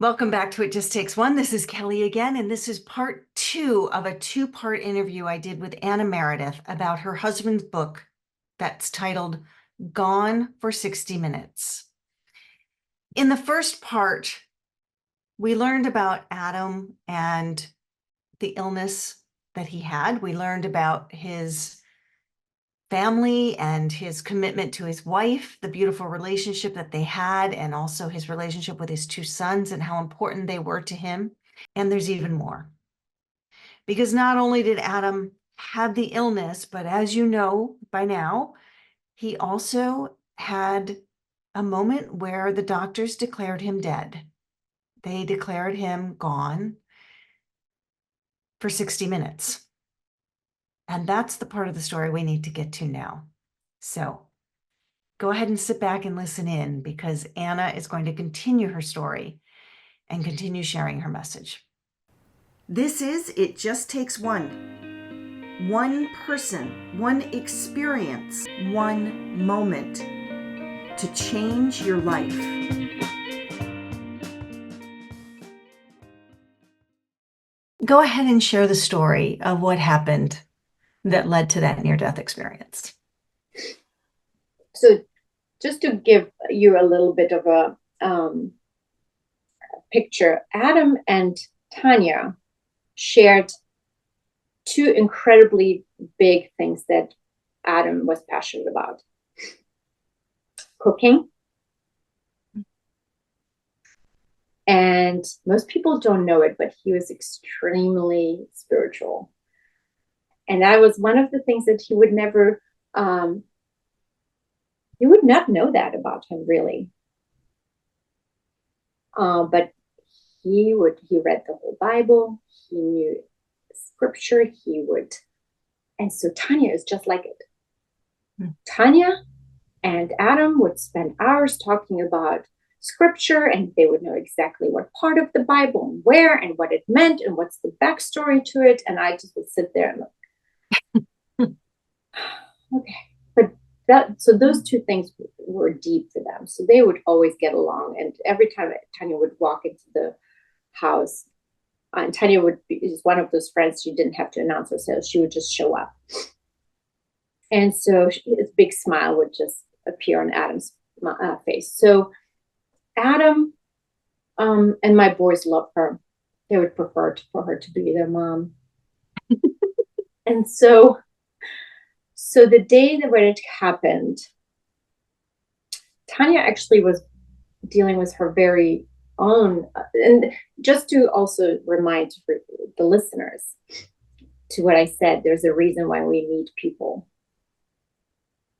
Welcome back to It Just Takes One. This is Kelly again, and this is part 2 of a 2-part interview I did with Anna Meredith about her husband's book that's titled Gone for 60 Minutes. In the first part, we learned about Adam and the illness that he had. We learned about his family and his commitment to his wife, the beautiful relationship that they had, and also his relationship with his 2 sons and how important they were to him. And there's even more. Because not only did Adam have the illness, but as you know by now, he also had a moment where the doctors declared him dead. They declared him gone for 60 minutes. And that's the part of the story we need to get to now. So go ahead and sit back and listen in, because Anna is going to continue her story and continue sharing her message. This is It Just Takes One. One person, one experience, one moment to change your life. Go ahead and share the story of what happened that led to that near-death experience. So just to give you a little bit of a picture, Adam and Tanya shared 2 incredibly big things that Adam was passionate about: cooking. And most people don't know it, but he was extremely spiritual. And that was one of the things that he would never, you would not know that about him, really. But he read the whole Bible. He knew scripture. And so Tanya is just like it. Tanya and Adam would spend hours talking about scripture, and they would know exactly what part of the Bible and where and what it meant and what's the backstory to it. And I just would sit there and look, okay. But so those 2 things were deep for them. So they would always get along. And every time Tanya would walk into the house, and Tanya is one of those friends, she didn't have to announce herself. She would just show up. And so this big smile would just appear on Adam's face. So Adam and my boys love her. They would prefer for her to be their mom. And so the day that when it happened, Tanya actually was dealing with her very own, and just to also remind the listeners to what I said, there's a reason why we meet people.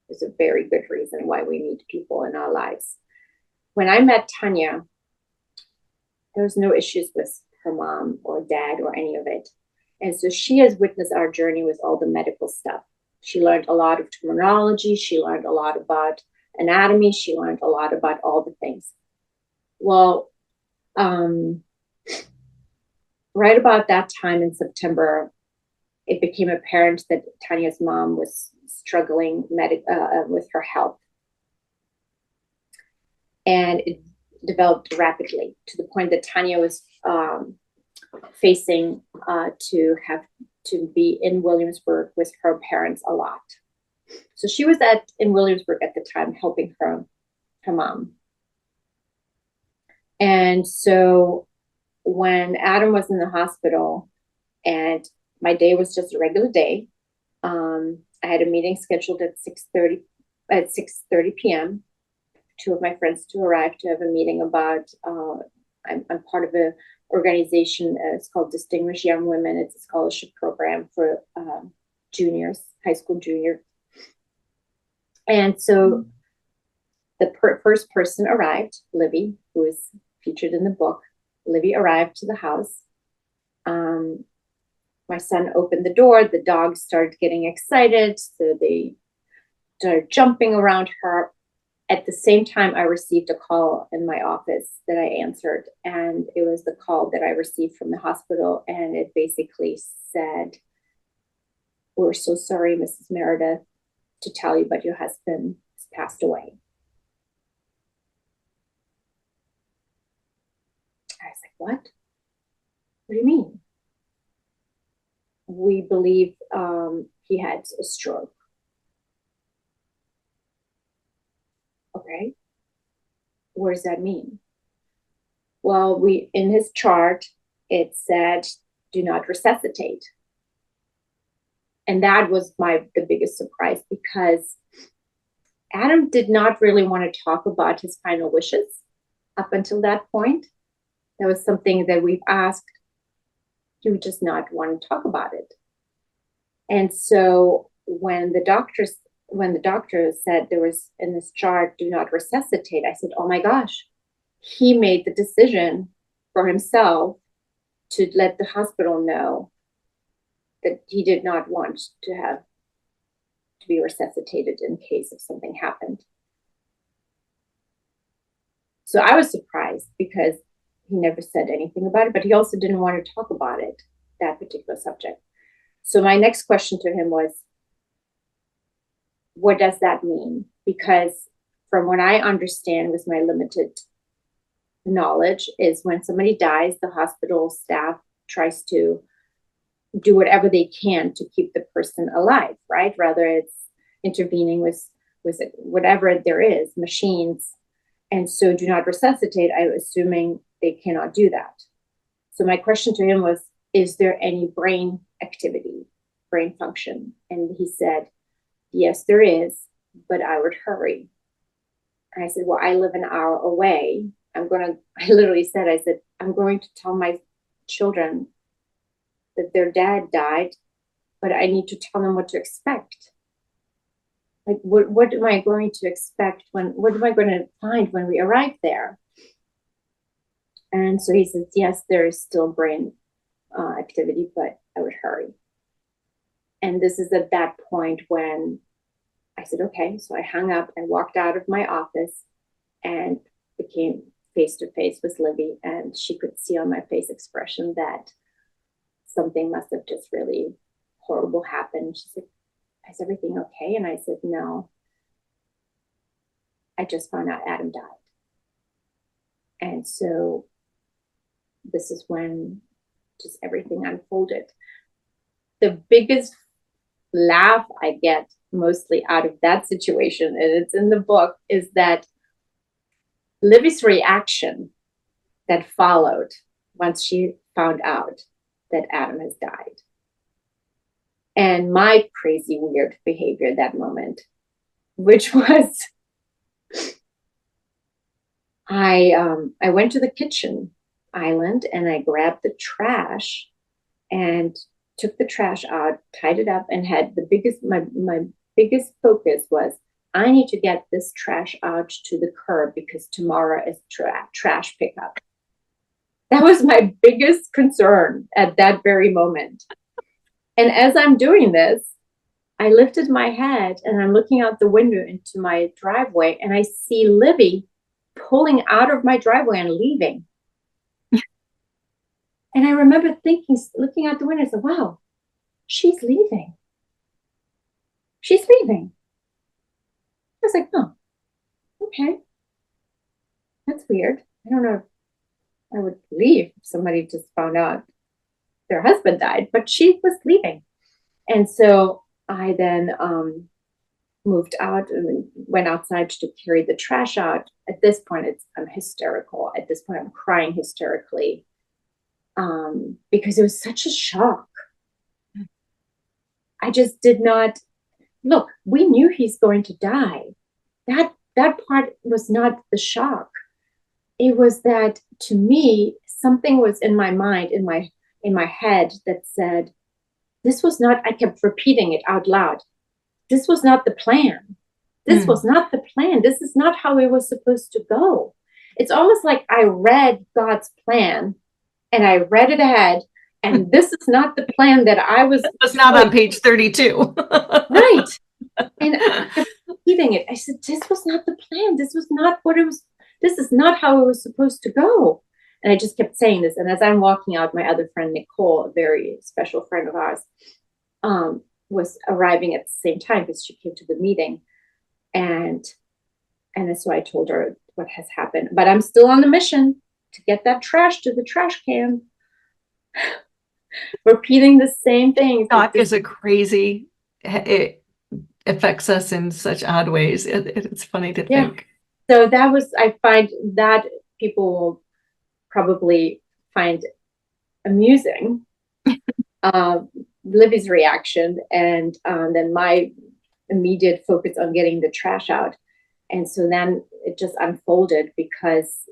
There's a very good reason why we meet people in our lives. When I met Tanya, there was no issues with her mom or dad or any of it. And so she has witnessed our journey with all the medical stuff. She learned a lot of terminology. She learned a lot about anatomy. She learned a lot about all the things. Well, right about that time in September, it became apparent that Tanya's mom was struggling with her health. And it developed rapidly to the point that Tanya was facing to be in Williamsburg with her parents a lot. So she was in Williamsburg at the time, helping her mom. And so when Adam was in the hospital and my day was just a regular day, I had a meeting scheduled at 6:30 p.m. 2 of my friends to arrive to have a meeting about, I'm part of an organization, it's called Distinguished Young Women. It's a scholarship program for juniors, high school juniors. And so the first person arrived, Libby, who is featured in the book. Libby arrived to the house. My son opened the door. The dogs started getting excited, so they started jumping around her. At the same time, I received a call in my office that I answered, and it was the call that I received from the hospital, and it basically said, "We're so sorry, Mrs. Meredith, to tell you, but your husband has passed away." I what? What do you mean? We believe he had a stroke. Okay. What does that mean? Well, in his chart, it said, do not resuscitate. And that was the biggest surprise, because Adam did not really want to talk about his final wishes up until that point. That was something that we've asked. He would just not want to talk about it. And so when the doctor said there was in this chart, do not resuscitate, I said, oh my gosh, he made the decision for himself to let the hospital know that he did not want to be resuscitated in case if something happened. So I was surprised, because he never said anything about it, but he also didn't want to talk about it, that particular subject. So my next question to him was, what does that mean? Because from what I understand with my limited knowledge is when somebody dies, the hospital staff tries to do whatever they can to keep the person alive, right? Whether it's intervening with whatever there is, machines. And so do not resuscitate, I'm assuming they cannot do that. So my question to him was, is there any brain activity, brain function? And he said, yes, there is, but I would hurry. And I said, well, I live an hour away. I literally said, I'm going to tell my children that their dad died, but I need to tell them what to expect. Like, what am I going to expect what am I going to find when we arrive there? And so he says, yes, there is still brain activity, but I would hurry. And this is at that point when I said, okay. So I hung up and walked out of my office and became face to face with Libby. And she could see on my face expression that something must have just really horrible happened. She said, is everything okay? And I said, no. I just found out Adam died. And so this is when just everything unfolded. The biggest laugh I get mostly out of that situation, and it's in the book, is that Libby's reaction that followed once she found out that Adam has died. And my crazy, weird behavior that moment, which was, I went to the kitchen island and I grabbed the trash and took the trash out, tied it up, and had my biggest focus was, I need to get this trash out to the curb because tomorrow is trash pickup. That was my biggest concern at that very moment. And as I'm doing this, I lifted my head and I'm looking out the window into my driveway and I see Libby pulling out of my driveway and leaving. And I remember thinking, looking out the window, I said, wow, she's leaving. She's leaving. I was like, oh, okay. That's weird. I don't know if I would leave if somebody just found out their husband died, but she was leaving. And so I then moved out and went outside to carry the trash out. At this point, I'm hysterical. At this point, I'm crying hysterically because it was such a shock. I just did not look. We knew he's going to die. That part was not the shock. It was that, to me, something was in my mind, in my head, that said, this was not, I kept repeating it out loud. This was not the plan. This was not the plan. This is not how it was supposed to go. It's almost like I read God's plan and I read it ahead, and this is not the plan that I was. It was not on page 32. Right. And I kept repeating it. I said, this was not the plan. This was not what it was. This is not how it was supposed to go. And I just kept saying this. And as I'm walking out, my other friend, Nicole, a very special friend of ours, was arriving at the same time because she came to the meeting. And so I told her what has happened. But I'm still on the mission to get that trash to the trash can. Repeating the same things. Thought is a crazy, it affects us in such odd ways. It's funny to think. So that was, I find that people will probably find amusing. Libby's reaction, and then my immediate focus on getting the trash out. And so then it just unfolded because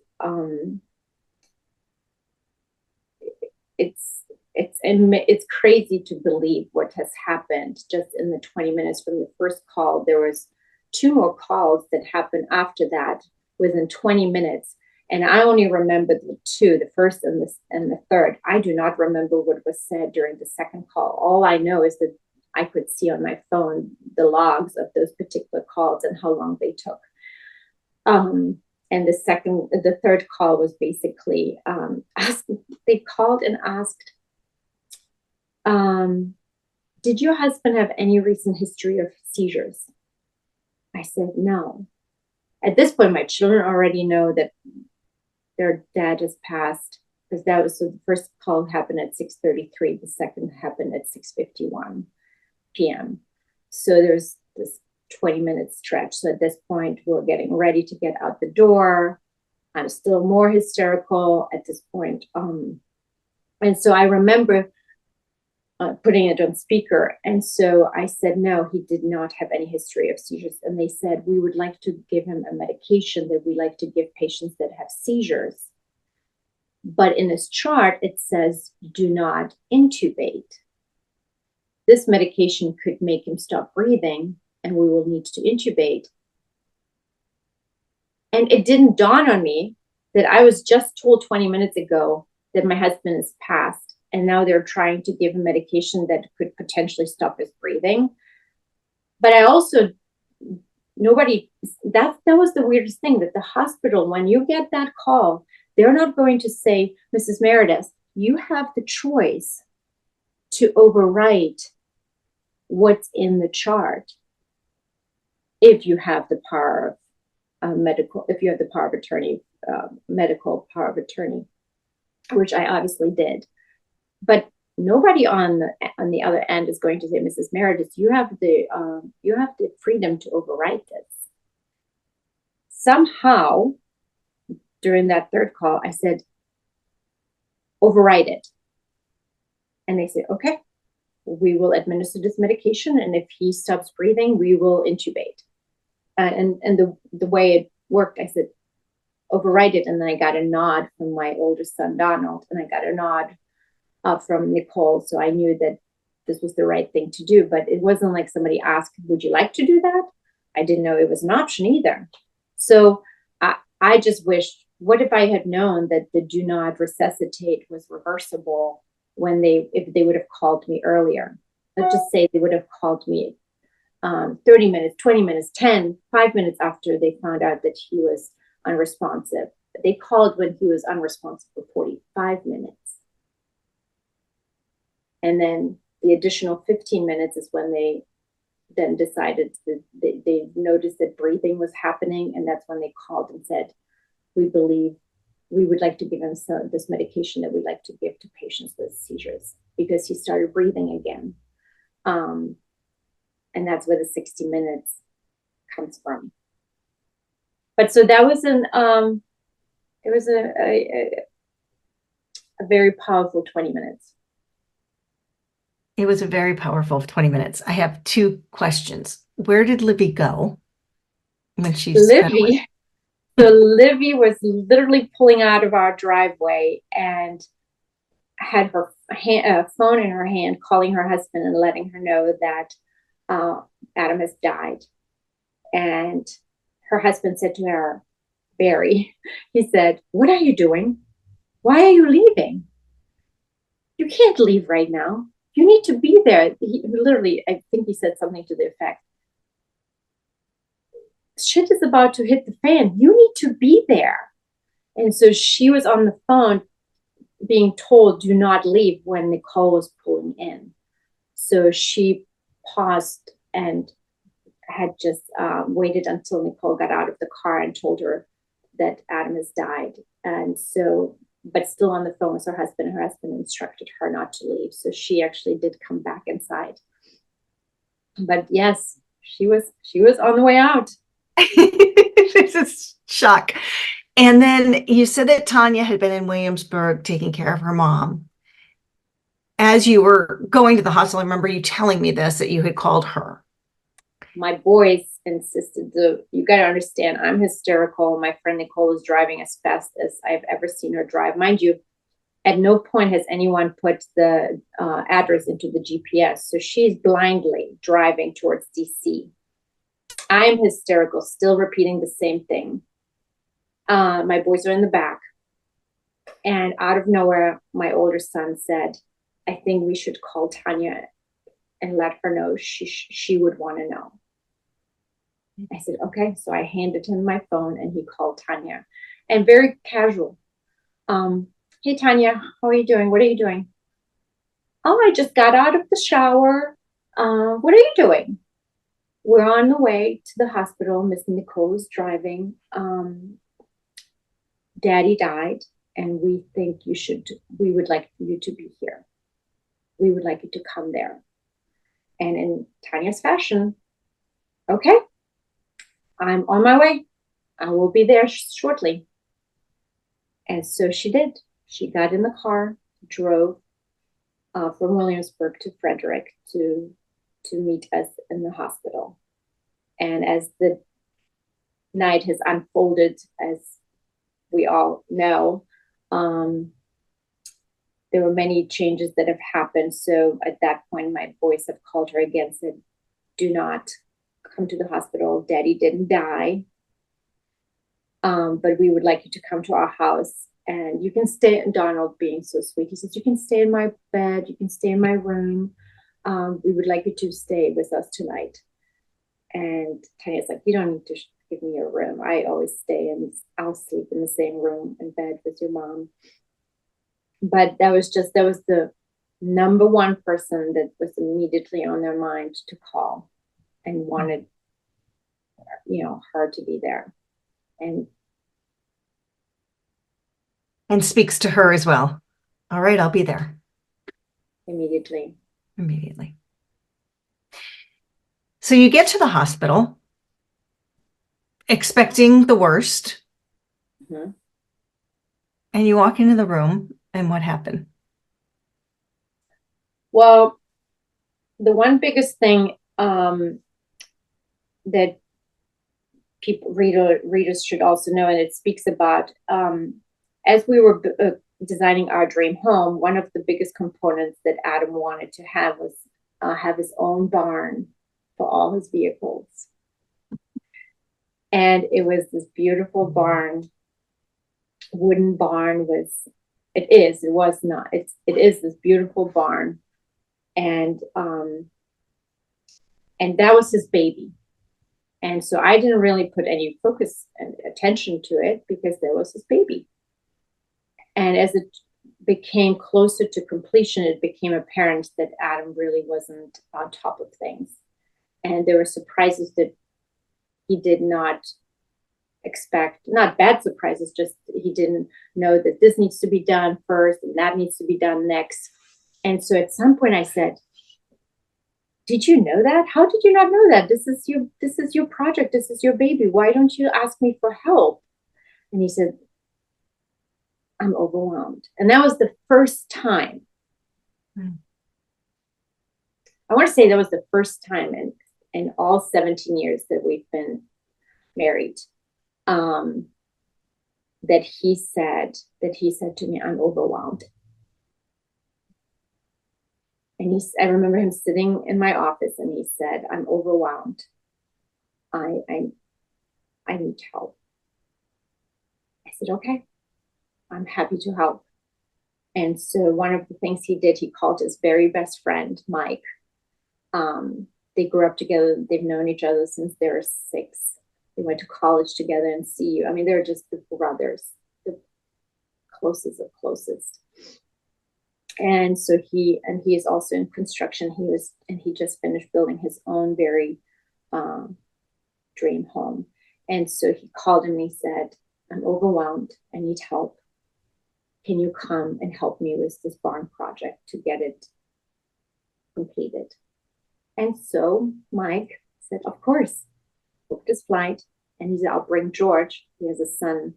it's crazy to believe what has happened just in the 20 minutes from the first call. There was 2 more calls that happened after that within 20 minutes. And I only remember the 2, the first and the third. I do not remember what was said during the second call. All I know is that I could see on my phone the logs of those particular calls and how long they took. And the third call was basically they called and asked, did your husband have any recent history of seizures? I said, no. At this point, my children already know that their dad has passed, because that was, so the first call happened at 6:33. The second happened at 6:51 p.m. So there's this 20-minute stretch. So at this point, we're getting ready to get out the door. I'm still more hysterical at this point. And so I remember putting it on speaker. And so I said, no, he did not have any history of seizures. And they said, we would like to give him a medication that we like to give patients that have seizures. But in this chart, it says, do not intubate. This medication could make him stop breathing, and we will need to intubate. And it didn't dawn on me that I was just told 20 minutes ago that my husband has passed, and now they're trying to give him medication that could potentially stop his breathing. But I also, that was the weirdest thing, that the hospital, when you get that call, they're not going to say, Mrs. Meredith, you have the choice to overwrite what's in the chart if you have the power of if you have the power of attorney, medical power of attorney, which I obviously did. But nobody on the other end is going to say, Mrs. Meredith, you have the freedom to overwrite this. Somehow, during that third call, I said, override it. And they said, okay, we will administer this medication, and if he stops breathing, we will intubate. And the way it worked, I said, override it. And then I got a nod from my oldest son, Donald, and I got a nod from Nicole. So I knew that this was the right thing to do. But it wasn't like somebody asked, would you like to do that? I didn't know it was an option either. So I just wished, what if I had known that the do not resuscitate was reversible if they would have called me earlier? Let's just say they would have called me 30 minutes, 20 minutes, 5 minutes after they found out that he was unresponsive. They called when he was unresponsive for 45 minutes. And then the additional 15 minutes is when they then decided that they noticed that breathing was happening. And that's when they called and said, we believe we would like to give him this medication that we like to give to patients with seizures, because he started breathing again. And that's where the 60 minutes comes from. But so that was it was a very powerful 20 minutes. It was a very powerful 20 minutes. I have 2 questions. Where did Libby go when she Libby? So Libby was literally pulling out of our driveway and had her phone in her hand, calling her husband and letting her know that Adam has died. And her husband said to her, Barry, he said, what are you doing? Why are you leaving? You can't leave right now. You need to be there. He literally, I think he said something to the effect, shit is about to hit the fan. You need to be there. And so she was on the phone being told, do not leave, when Nicole was pulling in. So she paused and had just waited until Nicole got out of the car and told her that Adam has died. And so but still on the phone with her husband. Her husband instructed her not to leave. So she actually did come back inside. But yes, she was on the way out. This is shock. And then you said that Tanya had been in Williamsburg taking care of her mom. As you were going to the hospital, I remember you telling me this, that you had called her. My boys insisted, you got to understand, I'm hysterical. My friend Nicole was driving as fast as I've ever seen her drive. Mind you, at no point has anyone put the address into the GPS. So she's blindly driving towards DC. I'm hysterical, still repeating the same thing. My boys are in the back. And out of nowhere, my older son said, I think we should call Tanya and let her know she would want to know. I said, okay. So I handed him my phone and he called Tanya. And very casual. Hey, Tanya, how are you doing? What are you doing? Oh, I just got out of the shower. What are you doing? We're on the way to the hospital. Miss Nicole is driving. Daddy died, and we would like you to be here. We would like you to come there. And in Tanya's fashion, okay, I'm on my way. I will be there shortly. And so she did. She got in the car, drove from Williamsburg to Frederick to meet us in the hospital. And as the night has unfolded, as we all know, there were many changes that have happened. So at that point, my boys have called her again, said, do not come to the hospital. Daddy didn't die. But we would like you to come to our house and you can stay. And Donald, being so sweet, he says, you can stay in my bed. You can stay in my room. We would like you to stay with us tonight. And Tanya's like, you don't need to give me a room. I always stay and I'll sleep in the same room in bed with your mom. But that was the number one person that was immediately on their mind to call and wanted, her to be there. And speaks to her as well. All right, I'll be there. Immediately. So you get to the hospital expecting the worst. Mm-hmm. And you walk into the room, and what happened? Well, the one biggest thing that readers should also know, and it speaks about, as we were designing our dream home, one of the biggest components that Adam wanted to have was have his own barn for all his vehicles. And it was this beautiful barn, wooden barn. It is this beautiful barn. And that was his baby. And so I didn't really put any focus and attention to it because there was his baby. And as it became closer to completion, it became apparent that Adam really wasn't on top of things. And there were surprises that he did not expect, not bad surprises, just he didn't know that this needs to be done first and that needs to be done next. And so at some point I said, did you know that? How did you not know that? This is your project. This is your baby. Why don't you ask me for help? And he said, I'm overwhelmed. And that was the first time. I want to say that was the first time in all 17 years that we've been married, that he said to me, I'm overwhelmed. And I remember him sitting in my office and he said, I'm overwhelmed. I need help. I said, okay, I'm happy to help. And so one of the things he did, he called his very best friend, Mike. They grew up together. They've known each other since they were 6. They went to college together and CU. I mean, they're just the brothers, the closest of closest. And so he is also in construction. He just finished building his own very dream home. And so he called him and he said, I'm overwhelmed. I need help. can you come and help me with this barn project to get it completed? And so Mike said, of course, booked his flight. And he said, I'll bring George. He has a son,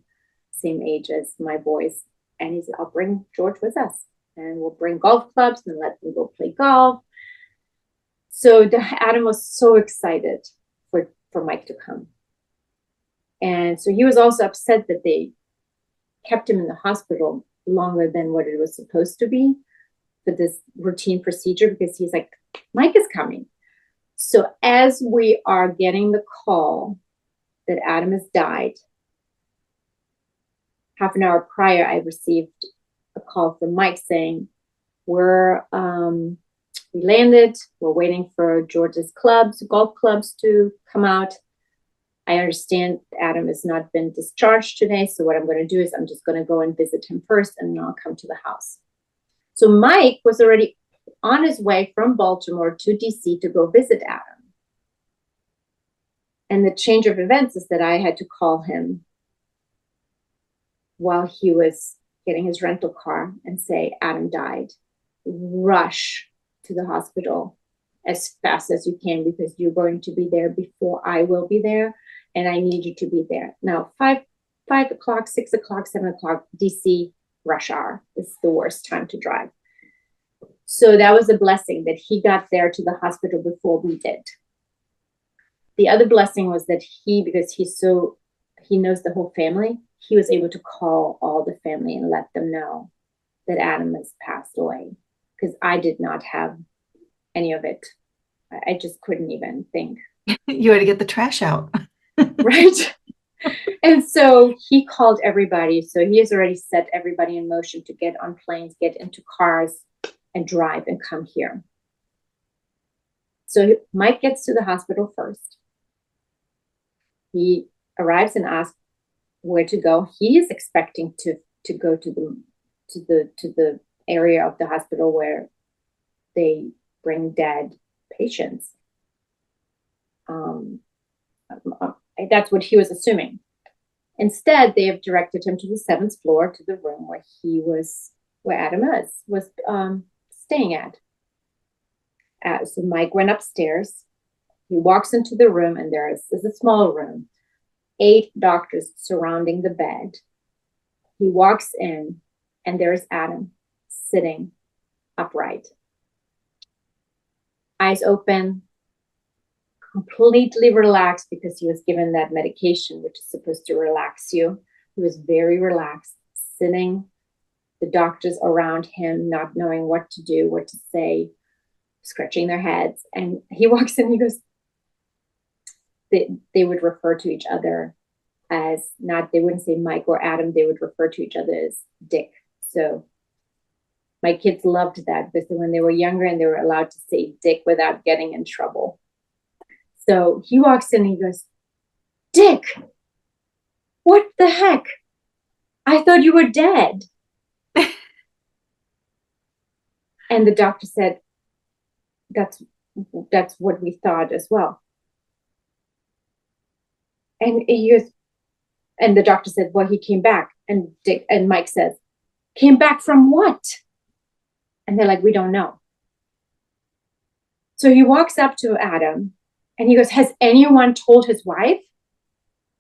same age as my boys. And he said, I'll bring George with us. And we'll bring golf clubs and let them go play golf. So Adam was so excited for Mike to come. And so he was also upset that they kept him in the hospital longer than what it was supposed to be for this routine procedure, because he's like, Mike is coming. So as we are getting the call that Adam has died, half an hour prior, I received a call from Mike saying, we landed, we're waiting for George's golf clubs to come out. I understand Adam has not been discharged today. So what I'm going to do is I'm just going to go and visit him first, and then I'll come to the house. So Mike was already on his way from Baltimore to DC to go visit Adam. And the change of events is that I had to call him while he was getting his rental car and say, Adam died. Rush to the hospital as fast as you can, because you're going to be there before I will be there. And I need you to be there. Now, 5 o'clock, 6 o'clock, 7 o'clock, DC rush hour is the worst time to drive. So that was a blessing that he got there to the hospital before we did. The other blessing was that because he knows the whole family, he was able to call all the family and let them know that Adam has passed away, because I did not have any of it. I just couldn't even think. You had to get the trash out. Right. And so he called everybody. So he has already set everybody in motion to get on planes, get into cars, and drive and come here. So Mike gets to the hospital first. He arrives and asks where to go. He is expecting to go to the area of the hospital where they bring dead patients. That's what he was assuming. Instead, they have directed him to the 7th floor, to the room where Adam was staying at. So Mike went upstairs. He walks into the room, and there's a small room, 8 doctors surrounding the bed. He walks in, and there's Adam sitting upright, eyes open, completely relaxed, because he was given that medication, which is supposed to relax you. He was very relaxed, sitting, the doctors around him, not knowing what to do, what to say, scratching their heads. And he walks in, he goes, they would refer to each other as they wouldn't say Mike or Adam, they would refer to each other as Dick. So my kids loved that, because when they were younger and they were allowed to say Dick without getting in trouble. So he walks in and he goes, Dick, what the heck? I thought you were dead. And the doctor said, that's what we thought as well. And he goes, and the doctor said, well, he came back. And Mike says, came back from what? And they're like, we don't know. So he walks up to Adam and he goes, has anyone told his wife?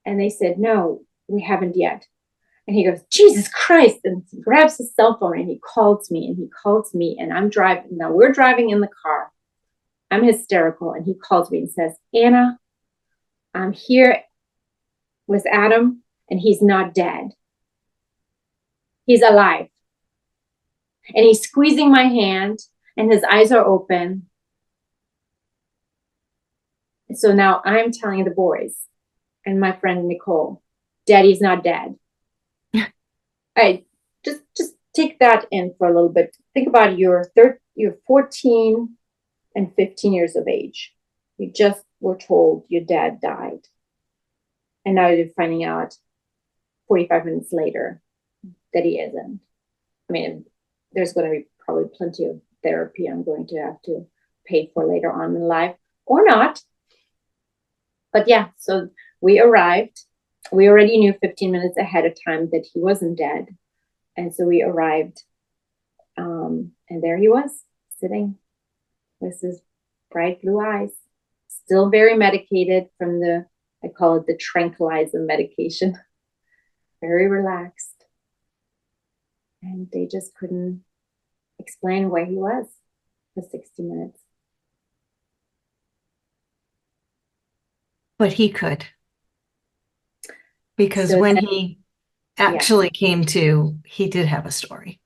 And they said, no, we haven't yet. And he goes, Jesus Christ, and he grabs his cell phone and he calls me and I'm driving. Now we're driving in the car. I'm hysterical. And he calls me and says, Anna, I'm here with Adam and he's not dead. He's alive. And he's squeezing my hand and his eyes are open. So now I'm telling the boys and my friend Nicole, Daddy's not dead. I just take that in for a little bit. Think about you're 14 and 15 years of age. You just were told your dad died. And now you're finding out 45 minutes later that he isn't. I mean, there's going to be probably plenty of therapy I'm going to have to pay for later on in life, or not. But yeah, so we arrived. We already knew 15 minutes ahead of time that he wasn't dead. And so we arrived, and there he was sitting with his bright blue eyes, still very medicated from the, I call it the tranquilizer medication, very relaxed. And they just couldn't explain where he was for 60 minutes. But he could, because So when then, he yeah. actually came to, he did have a story.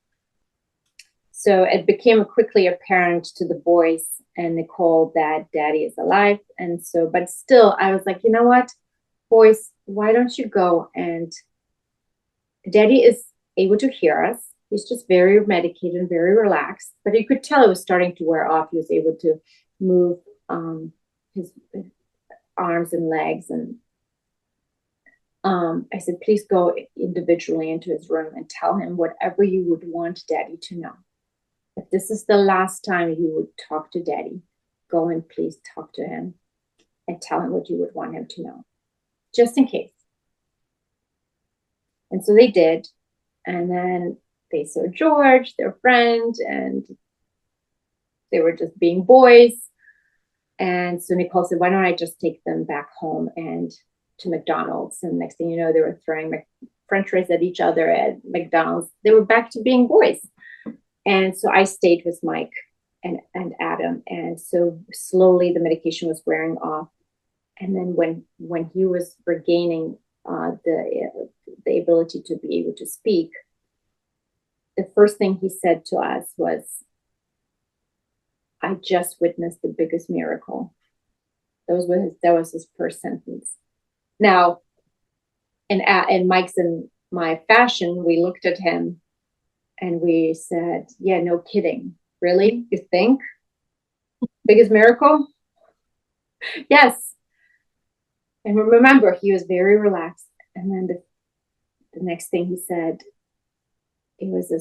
So it became quickly apparent to the boys and Nicole that Daddy is alive. And so, but still, I was like, you know what, boys, why don't you go? And Daddy is able to hear us. He's just very medicated and very relaxed, but you could tell it was starting to wear off. He was able to move his arms and legs. And I said, please go individually into his room and tell him whatever you would want Daddy to know. If this is the last time you would talk to Daddy, go and please talk to him and tell him what you would want him to know, just in case. And so they did. And then they saw George, their friend, and they were just being boys. And so Nicole said, why don't I just take them back home and to McDonald's? And next thing you know, they were throwing French fries at each other at McDonald's. They were back to being boys. And so I stayed with Mike and Adam. And so slowly the medication was wearing off. And then when he was regaining the ability to be able to speak, the first thing he said to us was, I just witnessed the biggest miracle. That was his first sentence. Now, in Mike's and my fashion, we looked at him and we said, yeah, no kidding. Really? You think? Biggest miracle? Yes. And remember, he was very relaxed. And then the next thing he said, it was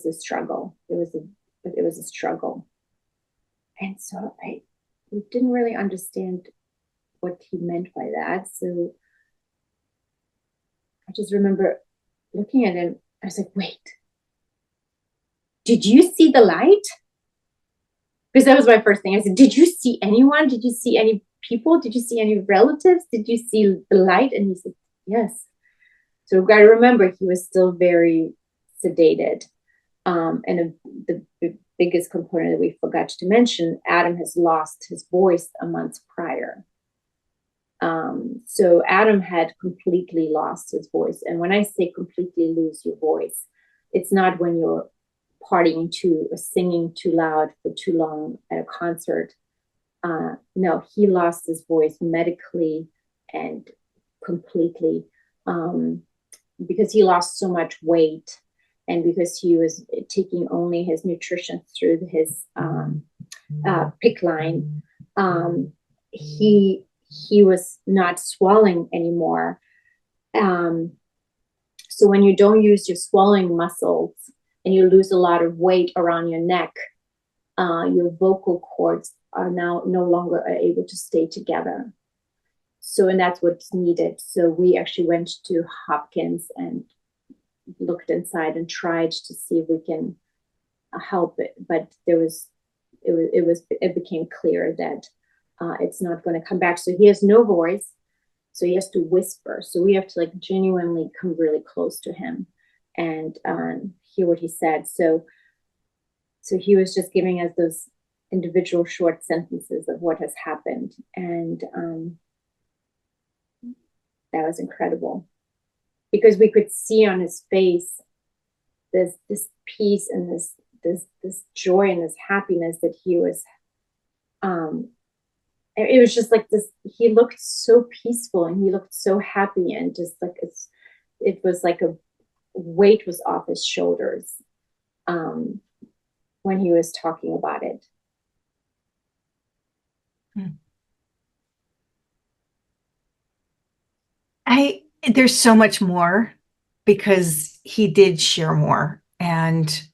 a struggle. It was a struggle. And so we didn't really understand what he meant by that. So I just remember looking at him. I was like, wait, did you see the light? Because that was my first thing. I said, did you see anyone? Did you see any people? Did you see any relatives? Did you see the light? And he said, yes. So I remember he was still very sedated. And the biggest component that we forgot to mention, Adam has lost his voice a month prior. So Adam had completely lost his voice. And when I say completely lose your voice, it's not when you're partying or singing too loud for too long at a concert. No, he lost his voice medically and completely, because he lost so much weight. And because he was taking only his nutrition through his PICC line, he was not swallowing anymore. So when you don't use your swallowing muscles and you lose a lot of weight around your neck, your vocal cords are now no longer able to stay together. So, and that's what's needed. So we actually went to Hopkins and looked inside and tried to see if we can help it, but it became clear that it's not going to come back. So he has no voice, so he has to whisper. So we have to genuinely come really close to him and hear what he said. So he was just giving us those individual short sentences of what has happened, and that was incredible. Because we could see on his face this peace and this joy and this happiness that he was. It was just like this. He looked so peaceful and he looked so happy, and just it was like a weight was off his shoulders when he was talking about it. There's so much more because he did share more, and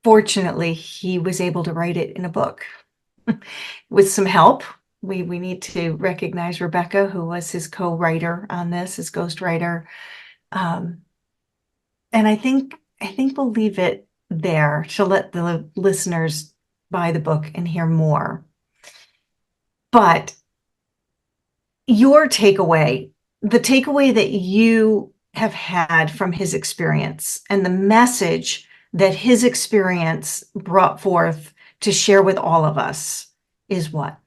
fortunately he was able to write it in a book with some help. We need to recognize Rebecca, who was his co-writer on this, his ghostwriter. And I think I think we'll leave it there to let the listeners buy the book and hear more. But your takeaway, the takeaway that you have had from his experience and the message that his experience brought forth to share with all of us is what?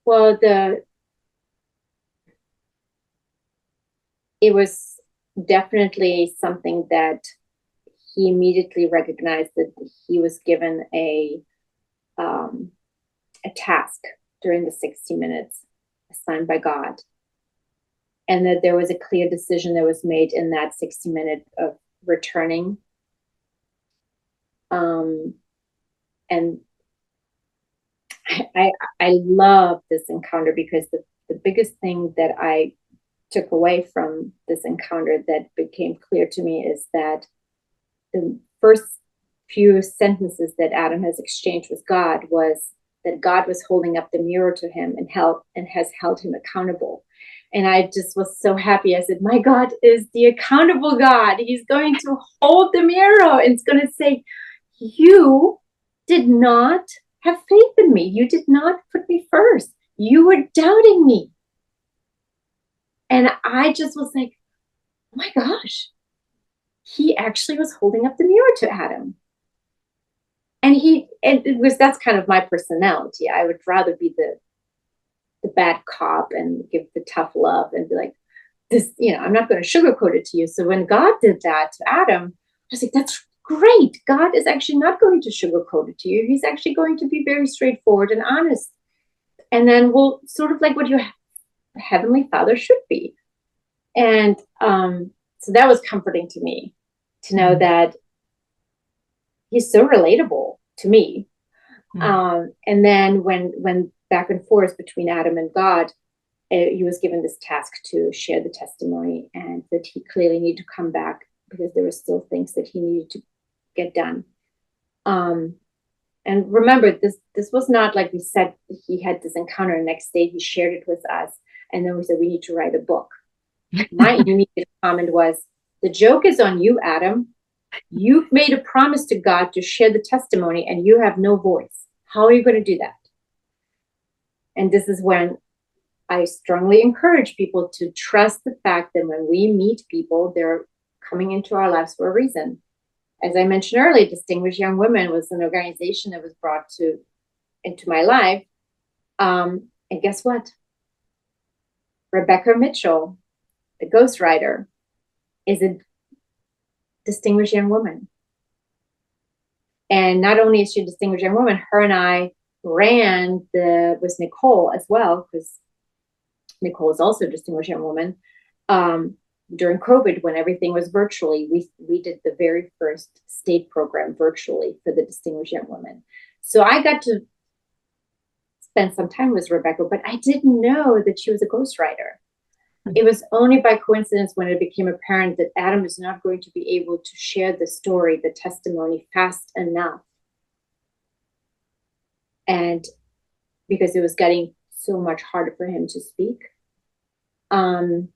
Well, it was definitely something that he immediately recognized, that he was given a task during the 60 minutes assigned by God, and that there was a clear decision that was made in that 60 minute of returning. And I love this encounter, because the biggest thing that I took away from this encounter that became clear to me is that the first few sentences that Adam has exchanged with God was that God was holding up the mirror to him and has held him accountable. And I just was so happy. I said, my God is the accountable God. He's going to hold the mirror and it's going to say, you did not have faith in me. You did not put me first. You were doubting me. And I just was like, oh my gosh, he actually was holding up the mirror to Adam. And that's kind of my personality. I would rather be the bad cop and give the tough love and be like, this, I'm not going to sugarcoat it to you. So when God did that to Adam, I was like, that's great. God is actually not going to sugarcoat it to you. He's actually going to be very straightforward and honest. And then we'll sort of like what your heavenly Father should be. And so that was comforting to me, to know that he's so relatable to me. And then when back and forth between Adam and God, he was given this task to share the testimony, and that he clearly needed to come back because there were still things that he needed to get done. And remember, this was not like we said, he had this encounter, and next day he shared it with us, and then we said, we need to write a book. My immediate comment was, the joke is on you, Adam. You've made a promise to God to share the testimony, and you have no voice. How are you going to do that? And this is when I strongly encourage people to trust the fact that when we meet people, they're coming into our lives for a reason. As I mentioned earlier, Distinguished Young Women was an organization that was brought into my life. And guess what? Rebecca Mitchell, the ghostwriter, is a distinguished young woman. And not only is she a distinguished young woman, her and I ran with Nicole as well, because Nicole is also a distinguished young woman. During COVID, when everything was virtually, we did the very first state program virtually for the distinguished young women. So I got to spend some time with Rebecca, but I didn't know that she was a ghostwriter. It was only by coincidence when it became apparent that Adam is not going to be able to share the story, the testimony fast enough. And because it was getting so much harder for him to speak, that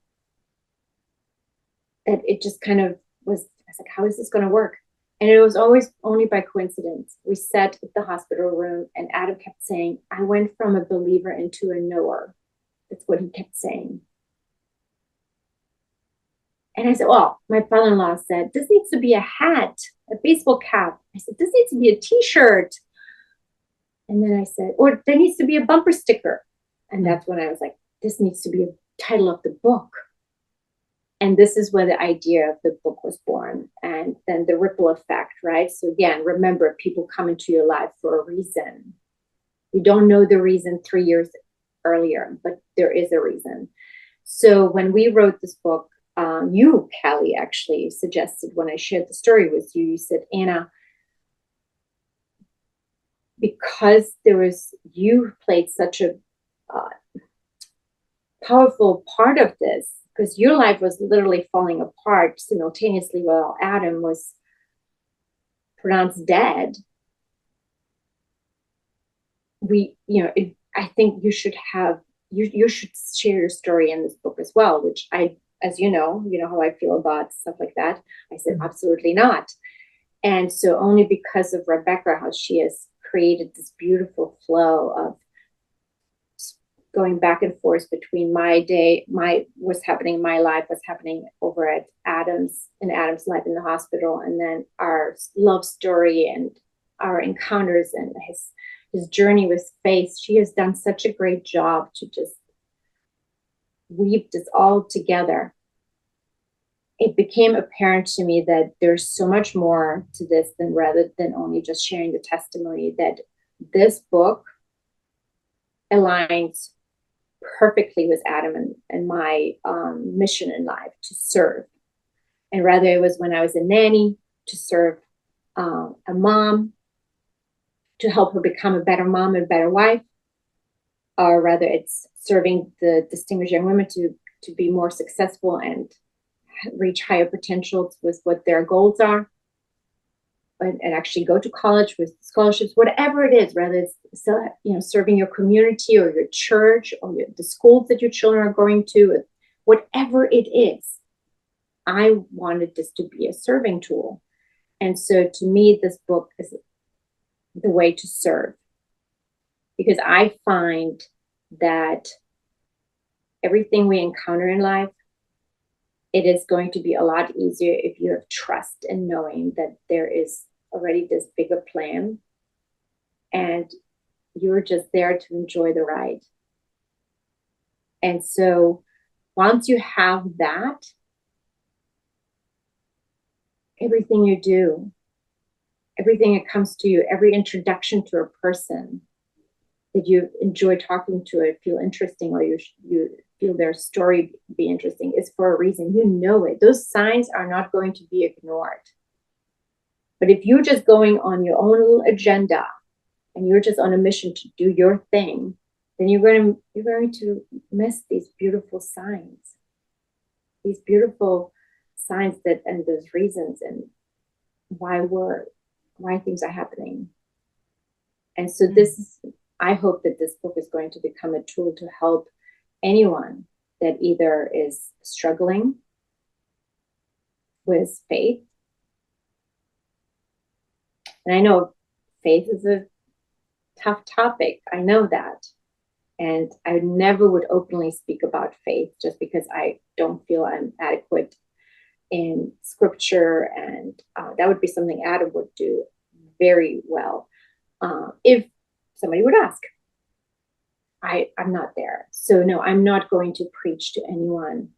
it just kind of was, I was like, how is this going to work? And it was always only by coincidence. We sat at the hospital room and Adam kept saying, I went from a believer into a knower. That's what he kept saying. And I said, well, my father-in-law said, this needs to be a hat, a baseball cap. I said, this needs to be a t-shirt. And then I said, or there needs to be a bumper sticker. And that's when I was like, this needs to be a title of the book. And this is where the idea of the book was born. And then the ripple effect, right? So again, remember, people come into your life for a reason. You don't know the reason 3 years earlier, but there is a reason. So when we wrote this book, you, Kelly, actually suggested, when I shared the story with you, you said, Anna, because you played such a powerful part of this, because your life was literally falling apart simultaneously while Adam was pronounced dead. I think you should share your story in this book as well, which I as you know how I feel about stuff like that. I said, absolutely not. And so only because of Rebecca, how she has created this beautiful flow of going back and forth between my day, what's happening in my life, what's happening over at Adam's life in the hospital, and then our love story and our encounters and his journey with faith. She has done such a great job to just weave this all together. It became apparent to me that there's so much more to this rather than only just sharing the testimony, that this book aligns perfectly with Adam and my mission in life to serve. And rather it was when I was a nanny, to serve a mom, to help her become a better mom and better wife, or rather it's serving the distinguished young women to be more successful and reach higher potentials with what their goals are, and actually go to college with scholarships, whatever it is, whether it's still, serving your community or your church or the schools that your children are going to, whatever it is. I wanted this to be a serving tool. And so to me, this book is the way to serve, because I find that everything we encounter in life, it is going to be a lot easier if you have trust in knowing that there is already this bigger plan and you're just there to enjoy the ride. And so once you have that, everything you do, everything that comes to you, every introduction to a person that you enjoy talking to, it feel interesting, or you feel their story be interesting, is for a reason. You know it. Those signs are not going to be ignored. But if you're just going on your own little agenda and you're just on a mission to do your thing, then you're going to miss these beautiful signs. These beautiful signs and those reasons and why things are happening. And so I hope that this book is going to become a tool to help anyone that either is struggling with faith. And I know faith is a tough topic. I know that. And I never would openly speak about faith just because I don't feel I'm adequate in scripture. And that would be something Adam would do very well if somebody would ask. I'm not there. So no, I'm not going to preach to anyone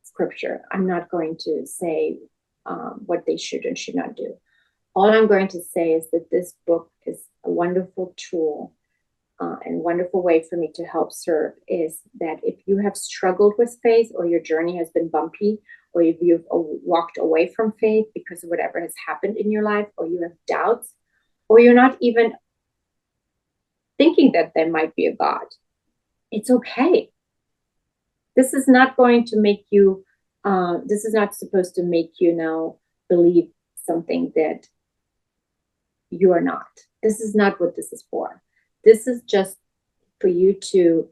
scripture. I'm not going to say what they should and should not do. All I'm going to say is that this book is a wonderful tool and wonderful way for me to help serve, is that if you have struggled with faith, or your journey has been bumpy, or if you've walked away from faith because of whatever has happened in your life, or you have doubts, or you're not even thinking that there might be a God, it's okay. This is not going to make you, this is not supposed to make you now believe something that you are not. This is not what this is for. This is just for you to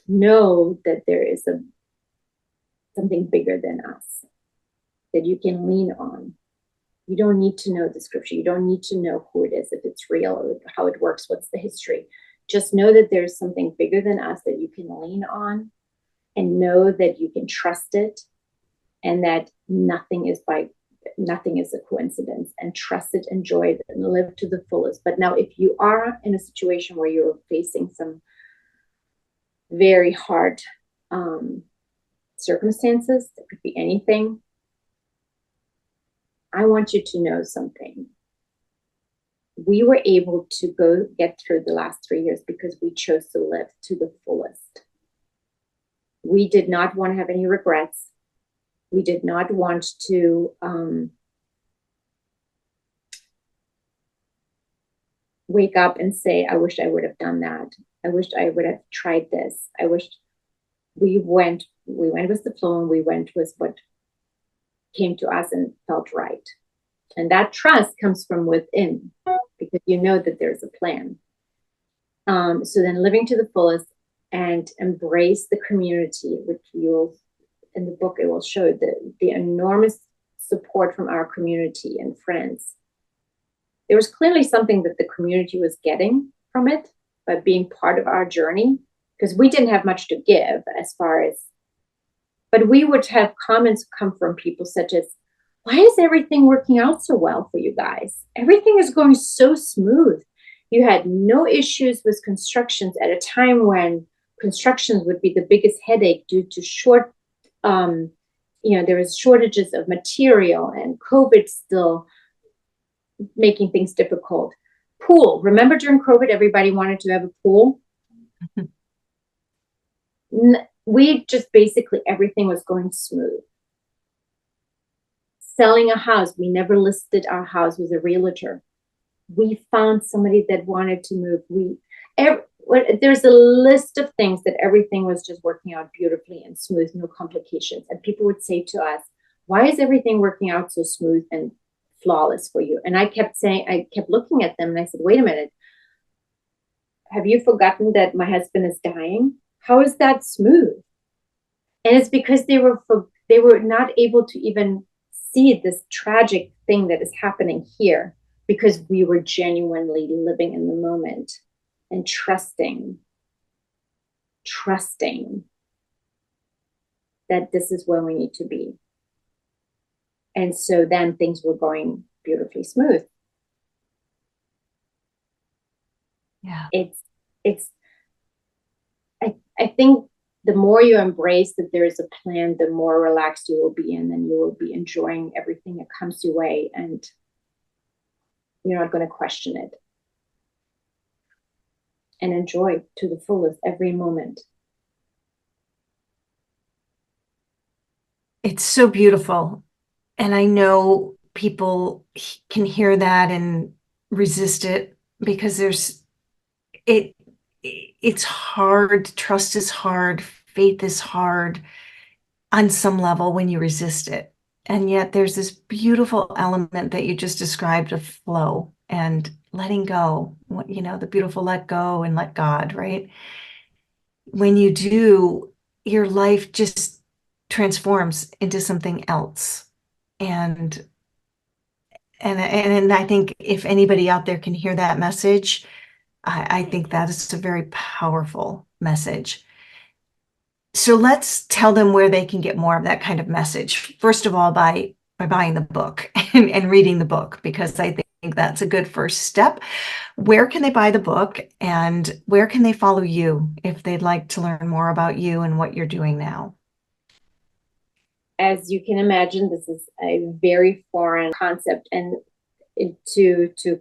know that there is something bigger than us that you can lean on. You don't need to know the scripture. You don't need to know who it is, if it's real or how it works, what's the history. Just know that there's something bigger than us that you can lean on, and know that you can trust it, and that nothing is a coincidence, and trust it, enjoy it, and live to the fullest. But now, if you are in a situation where you're facing some very hard circumstances, it could be anything, I want you to know something. We were able to get through the last 3 years because we chose to live to the fullest. We did not want to have any regrets. We did not want to wake up and say, I wish I would have done that. I wished I would have tried this. I wished we went with the flow, and we went with what came to us and felt right. And that trust comes from within, because you know that there's a plan. So then living to the fullest, and embrace the community, which you'll, in the book, it will show the enormous support from our community and friends. There was clearly something that the community was getting from it by being part of our journey, because we didn't have much to give as far as, but we would have comments come from people such as, why is everything working out so well for you guys? Everything is going so smooth. You had no issues with constructions at a time when constructions would be the biggest headache due to there was shortages of material and COVID still making things difficult. Pool. Remember during COVID, everybody wanted to have a pool? We just basically, everything was going smooth. Selling a house. We never listed our house with a realtor. We found somebody that wanted to move. There's a list of things that everything was just working out beautifully and smooth, no complications. And people would say to us, why is everything working out so smooth and flawless for you? And I kept looking at them and I said, wait a minute. Have you forgotten that my husband is dying? How is that smooth? And it's because they were not able to even see this tragic thing that is happening here, because we were genuinely living in the moment and trusting that this is where we need to be. And so then things were going beautifully smooth. Yeah. I think the more you embrace that there is a plan, the more relaxed you will be, and then you will be enjoying everything that comes your way, and you're not going to question it. And enjoy to the fullest every moment. It's so beautiful. And I know people can hear that and resist it, because it's hard. Trust is hard. Faith is hard on some level when you resist it. And yet there's this beautiful element that you just described of flow and letting go, the beautiful let go and let God, right? When you do, your life just transforms into something else. And I think if anybody out there can hear that message, I think that is a very powerful message. So let's tell them where they can get more of that kind of message. First of all, by buying the book and reading the book, because I think that's a good first step. Where can they buy the book, and where can they follow you if they'd like to learn more about you and what you're doing now? As you can imagine, this is a very foreign concept, and to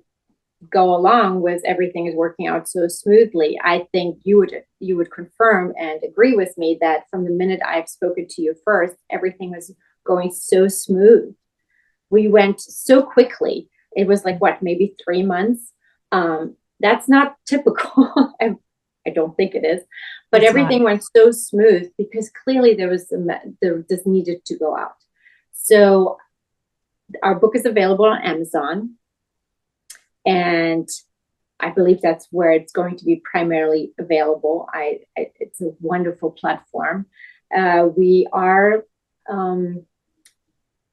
go along with everything is working out so smoothly, I think you would confirm and agree with me that from the minute I've spoken to you first, everything was going so smooth. We went so quickly. It was like, maybe 3 months. That's not typical. I don't think it is, but everything went so smooth because clearly this needed to go out. So our book is available on Amazon, and I believe that's where it's going to be primarily available. It's a wonderful platform. We are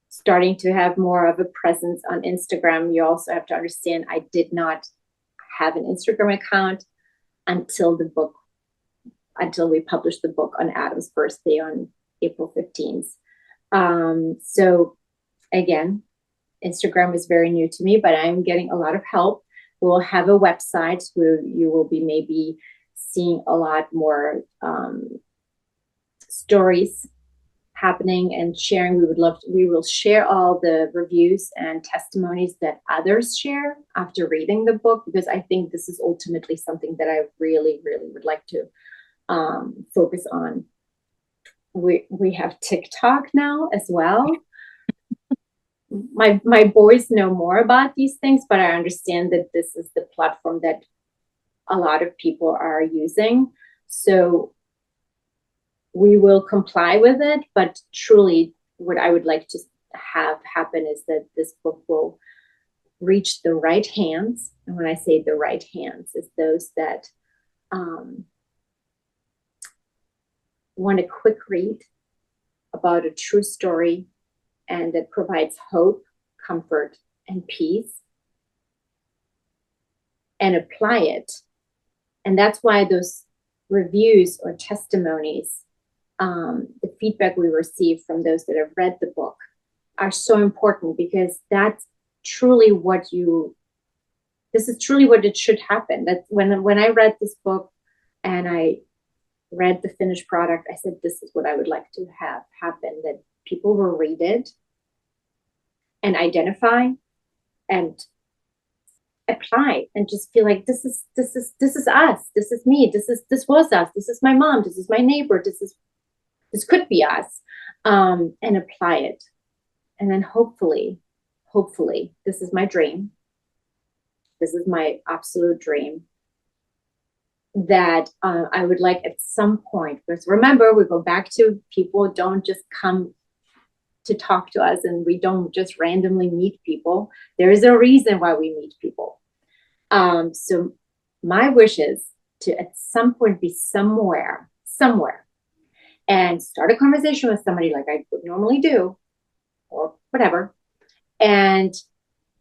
starting to have more of a presence on Instagram. You also have to understand, I did not have an Instagram account until we published the book on Adam's birthday on April 15th. So again, Instagram is very new to me, but I'm getting a lot of help. We'll have a website where you will be maybe seeing a lot more stories happening and sharing. We will share all the reviews and testimonies that others share after reading the book, because I think this is ultimately something that I really, really would like to focus on. We have TikTok now as well. My boys know more about these things, but I understand that this is the platform that a lot of people are using. So we will comply with it, but truly what I would like to have happen is that this book will reach the right hands. And when I say the right hands, it's those that want a quick read about a true story and that provides hope, comfort, and peace, and apply it. And that's why those reviews or testimonies, the feedback we receive from those that have read the book, are so important, because that's truly what this is truly what it should happen. That when I read this book and I read the finished product, I said, this is what I would like to have happen, that people will read it and identify and apply and just feel like this is us, this is me, this was us, this is my mom, this is my neighbor, this could be us, and apply it. And then hopefully, this is my dream, this is my absolute dream, that I would like at some point, because remember, we go back to people don't just come to talk to us, and we don't just randomly meet people. There is a reason why we meet people. So my wish is to at some point be somewhere, and start a conversation with somebody like I would normally do, or whatever, and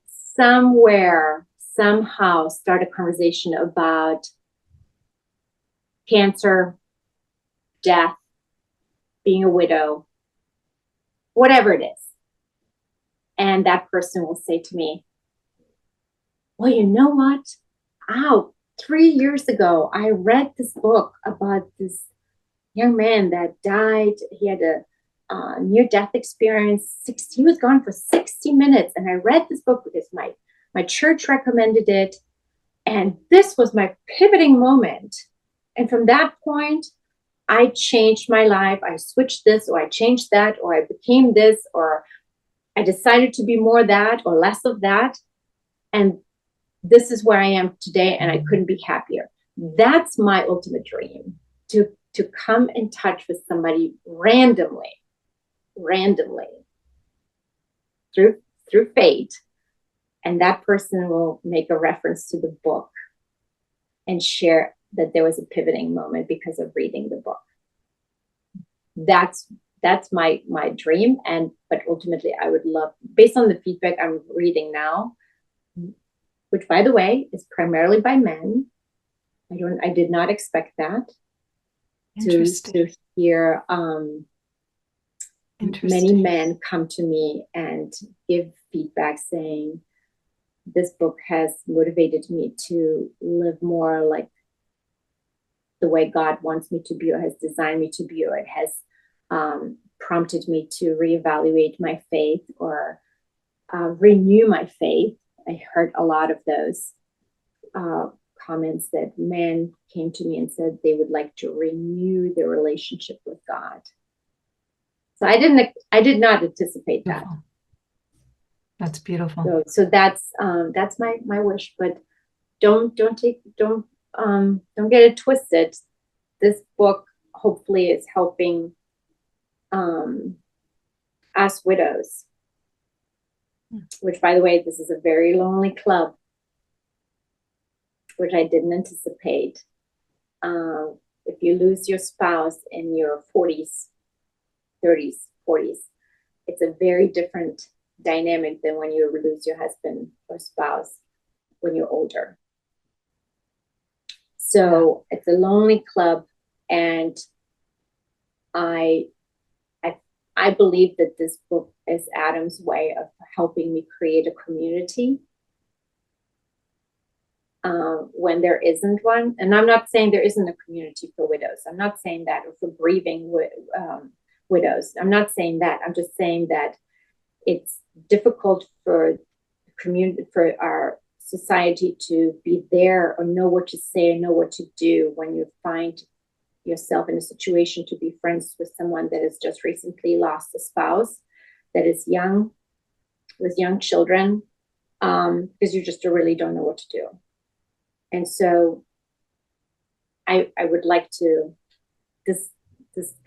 somewhere, somehow start a conversation about cancer, death, being a widow, whatever it is. And that person will say to me, well, you know what? 3 years ago, I read this book about this young man that died. He had a near-death experience. He was gone for 60 minutes. And I read this book because my church recommended it. And this was my pivoting moment. And from that point, I changed my life. I switched this, or I changed that, or I became this, or I decided to be more that or less of that. And this is where I am today, and I couldn't be happier. That's my ultimate dream, to come in touch with somebody randomly through fate, and that person will make a reference to the book and share that there was a pivoting moment because of reading the book. That's my dream. But ultimately, I would love, based on the feedback I'm reading now, which, by the way, is primarily by men. I did not expect that, to hear many men come to me and give feedback saying, this book has motivated me to live more like the way God wants me to be, or has designed me to be, or it has prompted me to reevaluate my faith, or renew my faith. I heard a lot of those comments that men came to me and said they would like to renew their relationship with God. So I did not anticipate that. That's beautiful. So that's my wish, but don't get it twisted. This book hopefully is helping us widows, which, by the way, this is a very lonely club, which I didn't anticipate. If you lose your spouse in your 40s, 30s, 40s, it's a very different dynamic than when you lose your husband or spouse when you're older. So it's a lonely club, and I believe that this book is Adam's way of helping me create a community when there isn't one. And I'm not saying there isn't a community for widows. I'm not saying that, or for grieving widows. I'm not saying that. I'm just saying that it's difficult for community, for our society, to be there or know what to say or know what to do when you find yourself in a situation to be friends with someone that has just recently lost a spouse, that is young, with young children, because you just really don't know what to do. And so I would like to, this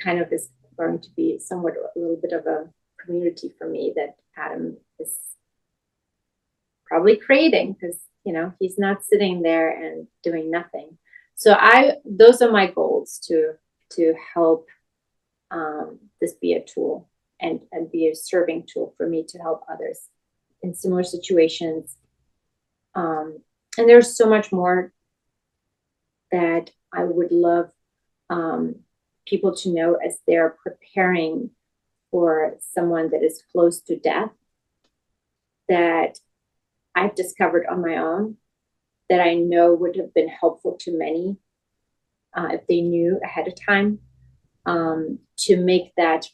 kind of is going to be somewhat a little bit of a community for me that Adam is probably creating, because he's not sitting there and doing nothing. So those are my goals, to help this be a tool and be a serving tool for me to help others in similar situations. And there's so much more that I would love people to know as they're preparing for someone that is close to death, that I've discovered on my own, that I know would have been helpful to many if they knew ahead of time, to make that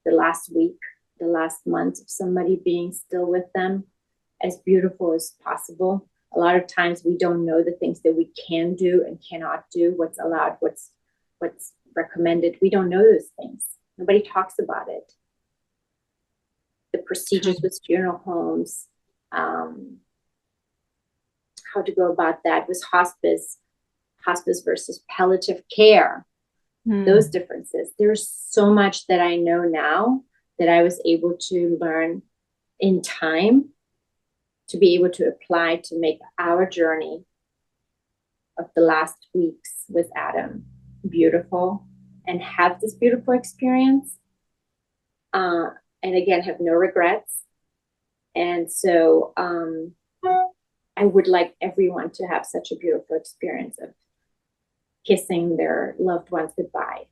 the last week, the last month of somebody being still with them as beautiful as possible. A lot of times we don't know the things that we can do and cannot do, what's allowed, what's recommended. We don't know those things. Nobody talks about it. The procedures with funeral homes, how to go about that with hospice versus palliative care, those differences. There's so much that I know now that I was able to learn in time to be able to apply to make our journey of the last weeks with Adam beautiful and have this beautiful experience. And again, have no regrets. And so I would like everyone to have such a beautiful experience of kissing their loved ones goodbye.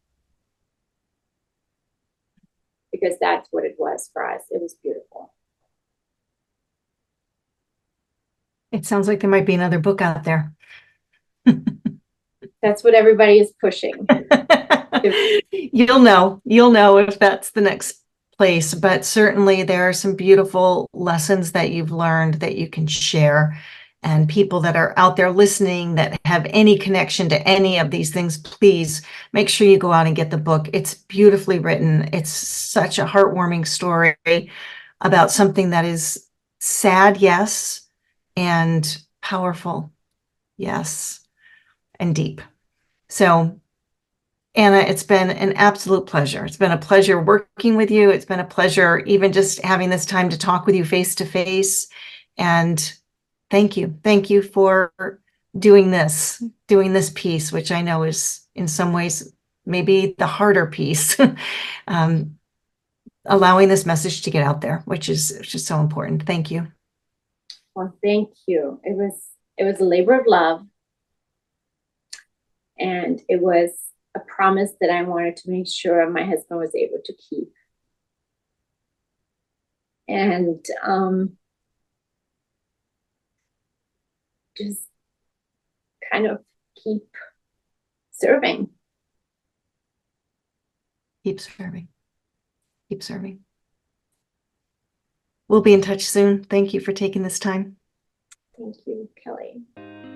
Because that's what it was for us. It was beautiful. It sounds like there might be another book out there. That's what everybody is pushing. You'll know if that's the next place, but certainly there are some beautiful lessons that you've learned that you can share. And people that are out there listening that have any connection to any of these things, please make sure you go out and get the book. It's beautifully written. It's such a heartwarming story about something that is sad, yes, and powerful, yes, and deep. So, Anna, it's been an absolute pleasure. It's been a pleasure working with you. It's been a pleasure even just having this time to talk with you face to face. And thank you. Thank you for doing this piece, which I know is in some ways maybe the harder piece, allowing this message to get out there, which is just so important. Thank you. Well, thank you. It was a labor of love. And it was a promise that I wanted to make sure my husband was able to keep. And just kind of keep serving. Keep serving. Keep serving. We'll be in touch soon. Thank you for taking this time. Thank you, Kelly.